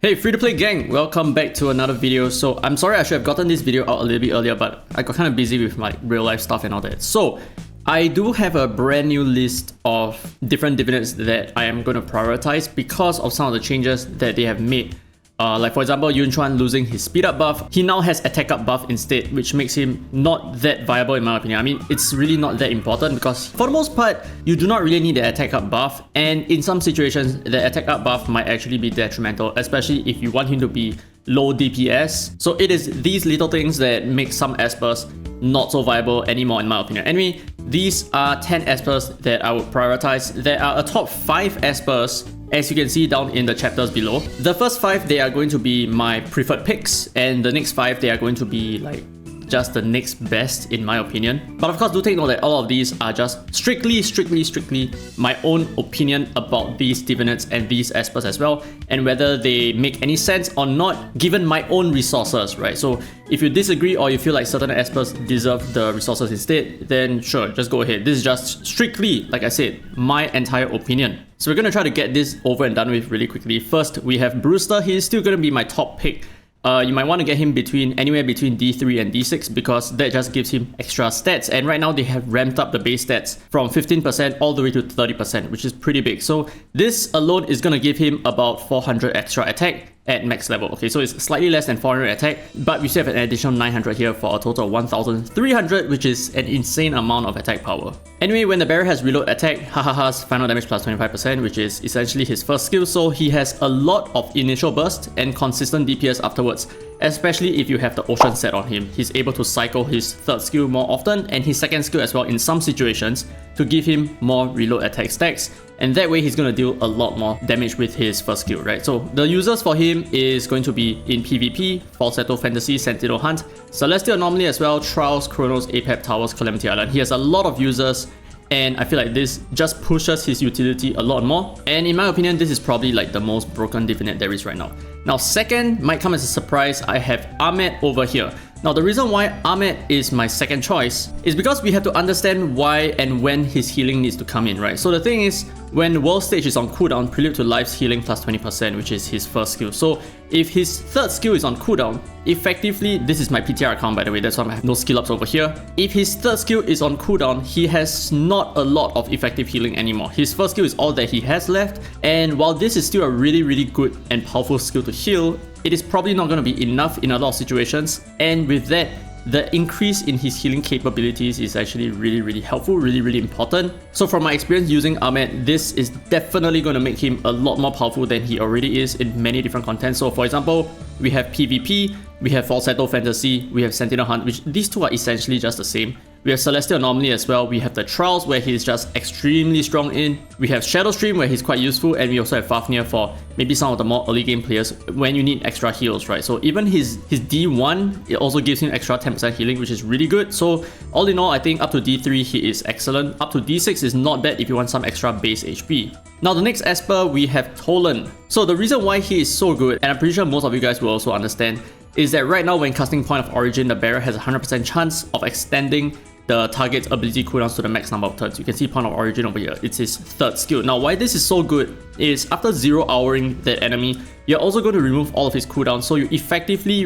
Hey free-to-play gang, welcome back to another video. So I'm sorry I should have gotten this video out a little bit earlier, but I got kind of busy with my real life stuff and all that. So I do have a brand new list of different divinates that I am going to prioritize because of some of the changes that they have made. Like for example, Yunchuan losing his speed up buff, he now has attack up buff instead, which makes him not that viable in my opinion. I mean, it's really not that important because for the most part, you do not really need the attack up buff, and in some situations, the attack up buff might actually be detrimental, especially if you want him to be low DPS. So it is these little things that make some espers not so viable anymore in my opinion. Anyway, these are 10 espers that I would prioritize. There are a top 5 espers as you can see down in the chapters below. The first 5, they are going to be my preferred picks, and the next 5, they are going to be like just the next best in my opinion. But of course, do take note that all of these are just strictly my own opinion about these divinates and these espers as well, and whether they make any sense or not given my own resources, right? So if you disagree or you feel like certain espers deserve the resources instead, then sure, just go ahead. This is just strictly, like I said, my entire opinion. So we're going to try to get this over and done with really quickly. First, we have Brewster. He's still going to be my top pick. You might want to get him anywhere between D3 and D6 because that just gives him extra stats, and right now they have ramped up the base stats from 15% all the way to 30%, which is pretty big. So this alone is going to give him about 400 extra attack at max level. Okay, so it's slightly less than 400 attack, but we still have an additional 900 here for a total of 1300, which is an insane amount of attack power. Anyway, when the barrier has reload attack, Hahaha's final damage plus 25%, which is essentially his first skill, so he has a lot of initial burst and consistent DPS afterwards, especially if you have the ocean set on him. He's able to cycle his third skill more often and his second skill as well in some situations to give him more reload attack stacks, and that way he's going to deal a lot more damage with his first skill, right? So the users for him is going to be in PvP, Falsetto Fantasy, Sentinel Hunt, Celestial Anomaly as well, Trials, Chronos, Apep, Towers, Calamity Island. He has a lot of users, and I feel like this just pushes his utility a lot more, and in my opinion, this is probably like the most broken divinate there is right now. Now second might come as a surprise, I have Ahmed over here. Now the reason why Ahmed is my second choice is because we have to understand why and when his healing needs to come in, right? So the thing is, when World Stage is on cooldown, Prelude to Life's healing plus 20%, which is his first skill. So if his third skill is on cooldown, effectively, this is my PTR account by the way, that's why I have no skill ups over here. If his third skill is on cooldown, he has not a lot of effective healing anymore. His first skill is all that he has left, and while this is still a really good and powerful skill to heal, it is probably not going to be enough in a lot of situations, and with that, the increase in his healing capabilities is actually really helpful, really important. So from my experience using Ahmed, this is definitely going to make him a lot more powerful than he already is in many different contents. So for example, we have PvP, we have Falsetto Fantasy, we have Sentinel Hunt, which these two are essentially just the same. We have Celestial Anomaly as well, we have the Trials where he's just extremely strong in, we have Shadow Stream where he's quite useful, and we also have Fafnir for maybe some of the more early game players when you need extra heals, right? So even his D1, it also gives him extra 10% healing, which is really good. So all in all, I think up to D3 he is excellent. Up to D6 is not bad if you want some extra base HP. Now the next esper, we have Toland. So the reason why he is so good, and I'm pretty sure most of you guys will also understand, is that right now when casting Point of Origin, the barrier has a 100% chance of extending the target's ability cooldowns to the max number of turns. You can see Point of Origin over here, it's his third skill. Now why this is so good is after 0-houring that enemy, you're also going to remove all of his cooldowns, so you effectively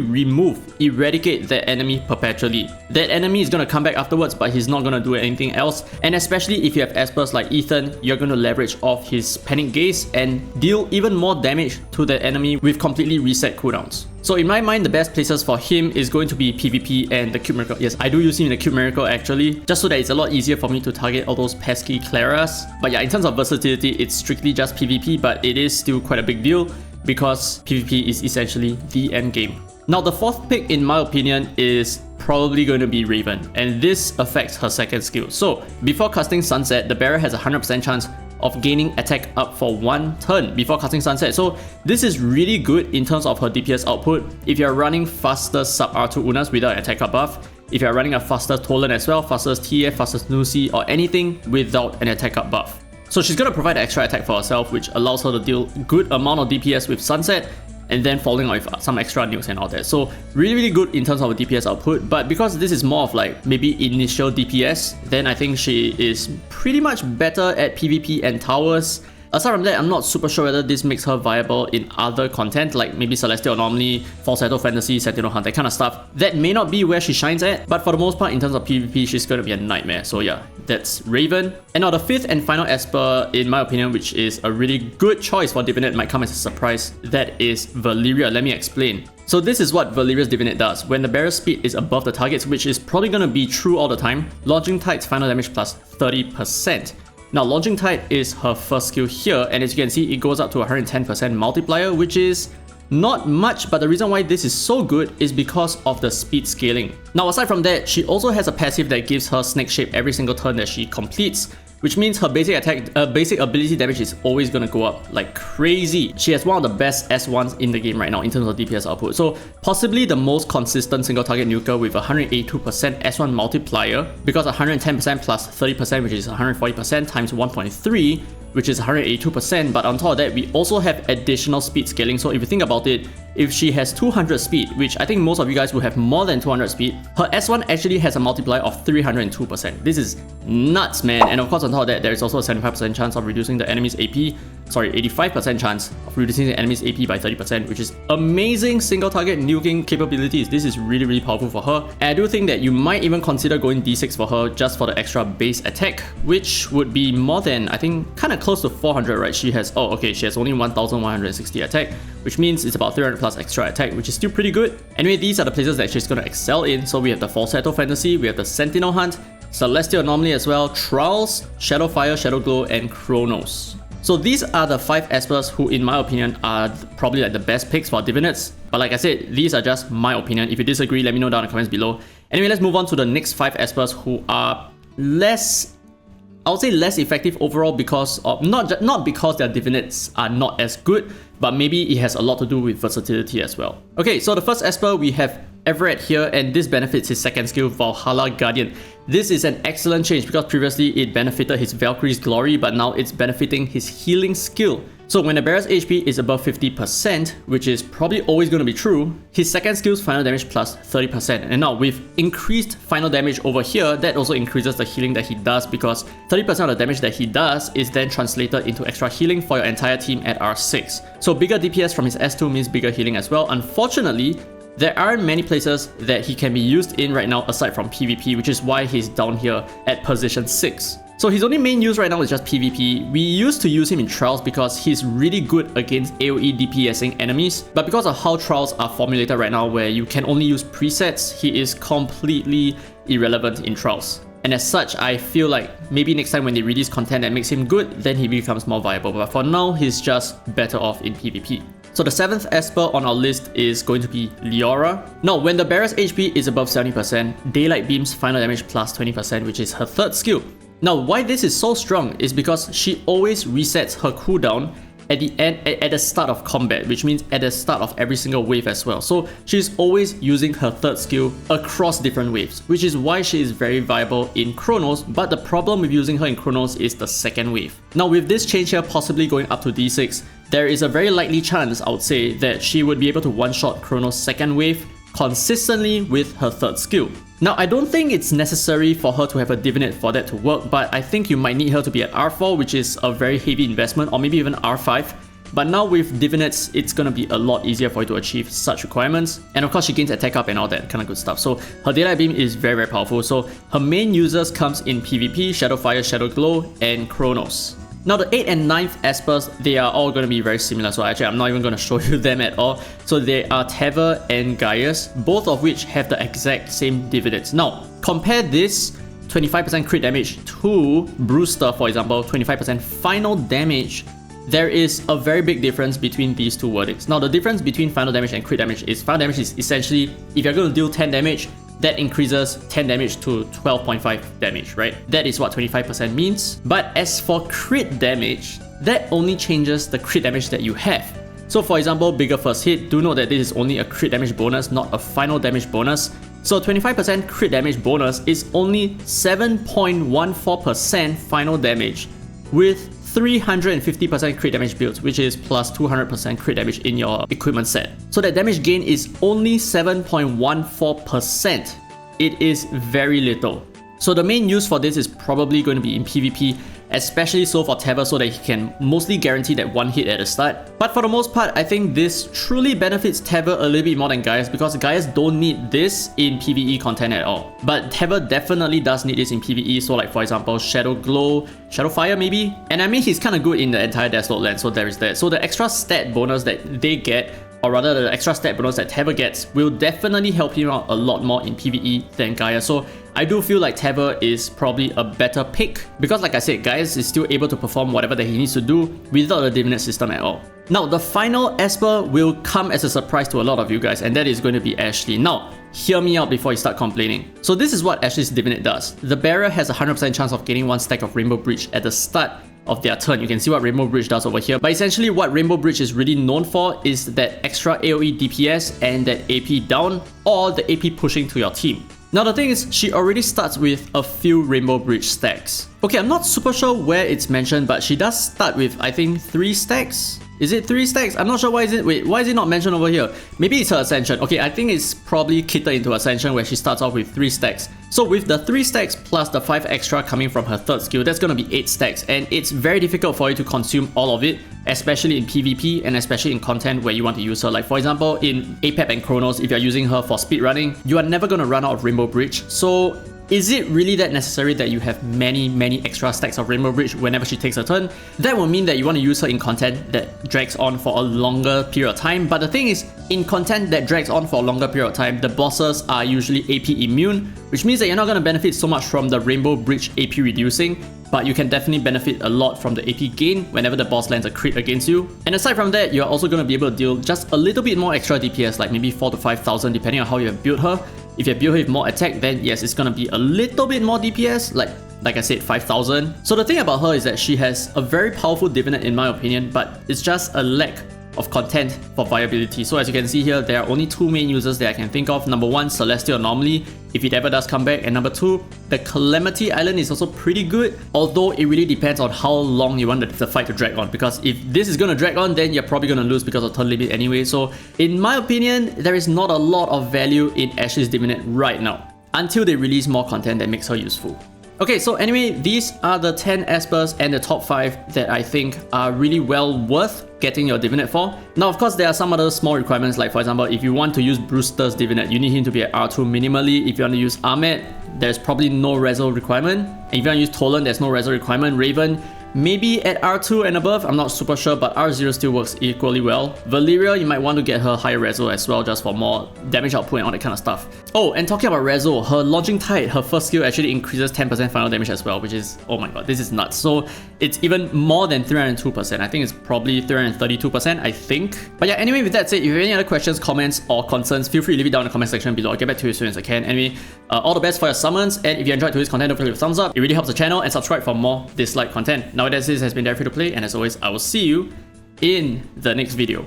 eradicate that enemy perpetually. That enemy is going to come back afterwards, but he's not going to do anything else, and especially if you have espers like Ethan, you're going to leverage off his Panic Gaze and deal even more damage to that enemy with completely reset cooldowns. So in my mind, the best places for him is going to be PvP and the Cube Miracle. Yes, I do use him in the Cube Miracle actually, just so that it's a lot easier for me to target all those pesky Claras. But yeah, in terms of versatility, it's strictly just PvP, but it is still quite a big deal because PvP is essentially the end game. Now the fourth pick in my opinion is probably going to be Raven, and this affects her second skill. So before casting Sunset, the barrier has a 100% chance of gaining attack up for 1 turn before casting Sunset. So this is really good in terms of her DPS output. If you're running faster sub R2 Unas without attack up buff, if you're running a faster Toland as well, fastest TF, fastest Nusi, or anything without an attack up buff. So she's going to provide extra attack for herself, which allows her to deal good amount of DPS with Sunset, and then following with some extra nukes and all that. So really good in terms of DPS output, but because this is more of like maybe initial DPS, then I think she is pretty much better at PvP and towers. Aside from that, I'm not super sure whether this makes her viable in other content, like maybe Celestial Anomaly, Falsetto Fantasy, Sentinel Hunt, that kind of stuff. That may not be where she shines at, but for the most part, in terms of PvP, she's going to be a nightmare. So yeah, that's Raven. And now the fifth and final Esper, in my opinion, which is a really good choice for Divinate, might come as a surprise. That is Valeria. Let me explain. So this is what Valeria's Divinate does. When the barrier's speed is above the targets, which is probably going to be true all the time, Launching Tide's final damage plus 30%. Now, Launching Tide is her first skill here, and as you can see, it goes up to 110% multiplier, which is not much, but the reason why this is so good is because of the speed scaling. Now, aside from that, she also has a passive that gives her snake shape every single turn that she completes, which means her basic attack, basic ability damage is always going to go up like crazy. She has one of the best S1s in the game right now in terms of DPS output. So possibly the most consistent single target nuker with 182% S1 multiplier, because 110% plus 30%, which is 140% times 1.3, which is 182%, but on top of that, we also have additional speed scaling. So if you think about it, if she has 200 speed, which I think most of you guys will have more than 200 speed, her S1 actually has a multiplier of 302%. This is nuts, man. And of course, on top of that, there is also a 75% chance of reducing the enemy's AP, sorry, 85% chance of reducing the enemy's AP by 30%, which is amazing single target nuking capabilities. This is really, really powerful for her. And I do think that you might even consider going D6 for her just for the extra base attack, which would be more than, I think, kind of close to 400, right? She has, oh, okay, she has only 1160 attack, which means it's about 300 plus extra attack, which is still pretty good. Anyway, these are the places that she's going to excel in. So we have the Falsetto Fantasy, we have the Sentinel Hunt, Celestial Anomaly as well, Trials, Shadow Fire, Shadow Glow, and Chronos. So these are the 5 Espers who, in my opinion, are probably like the best picks for Divinates. But like I said, these are just my opinion. If you disagree, let me know down in the comments below. Anyway, let's move on to the next 5 Espers who are less, I would say less effective overall because of, not because their Divinates are not as good, but maybe it has a lot to do with versatility as well. Okay, so the first Esper, we have Everett here, and this benefits his second skill, Valhalla Guardian. This is an excellent change because previously it benefited his Valkyrie's Glory, but now it's benefiting his healing skill. So when the bearer's HP is above 50%, which is probably always going to be true, his second skill's final damage plus 30%. And now with increased final damage over here, that also increases the healing that he does, because 30% of the damage that he does is then translated into extra healing for your entire team at R6. So bigger DPS from his S2 means bigger healing as well. Unfortunately, there aren't many places that he can be used in right now aside from PvP, which is why he's down here at position 6. So his only main use right now is just PvP. We used to use him in Trials because he's really good against AoE DPSing enemies, but because of how Trials are formulated right now where you can only use presets, he is completely irrelevant in Trials. And as such, I feel like maybe next time when they release content that makes him good, then he becomes more viable. But for now, he's just better off in PvP. So the 7th Esper on our list is going to be Leora. Now, when the bearer's HP is above 70%, Daylight Beam's final damage plus 20%, which is her third skill. Now, why this is so strong is because she always resets her cooldown at the end, at the start of combat, which means at the start of every single wave as well. So she's always using her third skill across different waves, which is why she is very viable in Chronos. But the problem with using her in Chronos is the second wave. Now, with this change here possibly going up to D6, there is a very likely chance, I would say, that she would be able to one-shot Chronos' second wave consistently with her third skill. Now, I don't think it's necessary for her to have a Divinate for that to work, but I think you might need her to be at R4, which is a very heavy investment, or maybe even R5. But now with Divinates, it's gonna be a lot easier for you to achieve such requirements. And of course, she gains attack up and all that kind of good stuff. So her Daylight Beam is very, very powerful. So her main users comes in PvP, Shadow Fire, Shadow Glow, and Chronos. Now the 8th and 9th Espers, they are all going to be very similar, so actually I'm not even going to show you them at all. So they are Tevor and Gaius, both of which have the exact same Divinates. Now, compare this 25% crit damage to Brewster, for example, 25% final damage. There is a very big difference between these two wordings. Now the difference between final damage and crit damage is final damage is essentially, if you're going to deal 10 damage, that increases 10 damage to 12.5 damage, right? That is what 25% means. But as for crit damage, that only changes the crit damage that you have. So for example, bigger first hit, do note that this is only a crit damage bonus, not a final damage bonus. So 25% crit damage bonus is only 7.14% final damage with 350% crit damage built, which is plus 200% crit damage in your equipment set. So that damage gain is only 7.14%. It is very little. So the main use for this is probably going to be in PvP, especially so for Tevor so that he can mostly guarantee that one hit at the start. But for the most part, I think this truly benefits Tevor a little bit more than Gaius because Gaius don't need this in PvE content at all. But Tevor definitely does need this in PvE, so like for example, Shadow Glow, Shadow Fire maybe? And I mean, he's kind of good in the entire Dislyte land, so there is that. So the extra stat bonus that they get, or rather the extra stat bonus that Tevor gets, will definitely help him out a lot more in PvE than Gaius. So I do feel like Tevor is probably a better pick because like I said, Gaius is still able to perform whatever that he needs to do without the Divinate system at all. Now the final Esper will come as a surprise to a lot of you guys, and that is going to be Ashley. Now hear me out before you start complaining. So this is what Ashley's Divinate does. The bearer has a 100% chance of gaining one stack of Rainbow Bridge at the start of their turn. You can see what Rainbow Bridge does over here. But essentially what Rainbow Bridge is really known for is that extra AoE DPS and that AP down, or the AP pushing to your team. Now the thing is, she already starts with a few Rainbow Bridge stacks. Okay, I'm not super sure where it's mentioned, but she does start with, I think, 3 stacks? Is it 3 stacks? I'm not sure why is it. Wait, why is it not mentioned over here? Maybe it's her Ascension. Okay, I think it's probably kitted into Ascension where she starts off with 3 stacks. So with the 3 stacks plus the 5 extra coming from her third skill, that's gonna be 8 stacks, and it's very difficult for you to consume all of it, especially in PvP and especially in content where you want to use her. Like for example, in APEP and Chronos, if you're using her for speed running, you are never gonna run out of Rainbow Bridge. So is it really that necessary that you have many extra stacks of Rainbow Bridge whenever she takes her turn? That will mean that you want to use her in content that drags on for a longer period of time. But the thing is, in content that drags on for a longer period of time, the bosses are usually AP immune, which means that you're not going to benefit so much from the Rainbow Bridge AP reducing, but you can definitely benefit a lot from the AP gain whenever the boss lands a crit against you. And aside from that, you're also going to be able to deal just a little bit more extra DPS, like maybe 4,000 to 5,000 depending on how you have built her. If you have built her with more attack, then yes, it's gonna be a little bit more DPS, like I said, 5,000. So the thing about her is that she has a very powerful Divinate in my opinion, but it's just a lack of content for viability. So as you can see here, there are only 2 main users that I can think of. Number 1, Celestial Anomaly, if it ever does come back, and number 2, the Calamity Island is also pretty good, although it really depends on how long you want the fight to drag on, because if this is gonna drag on, then you're probably gonna lose because of turn limit anyway. So in my opinion, there is not a lot of value in Ashley's Divinate right now, until they release more content that makes her useful. Okay, so anyway, these are the 10 Espers and the top 5 that I think are really well worth getting your Divinate for. Now, of course, there are some other small requirements, like for example, if you want to use Brewster's Divinate, you need him to be at R2 minimally. If you want to use Ahmed, there's probably no Rezo requirement. And if you want to use Toland, there's no Rezo requirement. Raven, maybe at R2 and above, I'm not super sure, but R0 still works equally well. Valeria, you might want to get her higher Rezo as well, just for more damage output and all that kind of stuff. Oh, and talking about Rezo, her Launching Tide, her first skill actually increases 10% final damage as well, which is, oh my god, this is nuts. So it's even more than 302%. I think it's probably 332%, I think. But yeah, anyway, with that said, if you have any other questions, comments, or concerns, feel free to leave it down in the comment section below. I'll get back to you as soon as I can. Anyway, all the best for your summons, and if you enjoyed today's content, don't forget to leave a thumbs up. It really helps the channel, and subscribe for more Dislyte content. Now that this has been Free to Play, and as always, I will see you in the next video.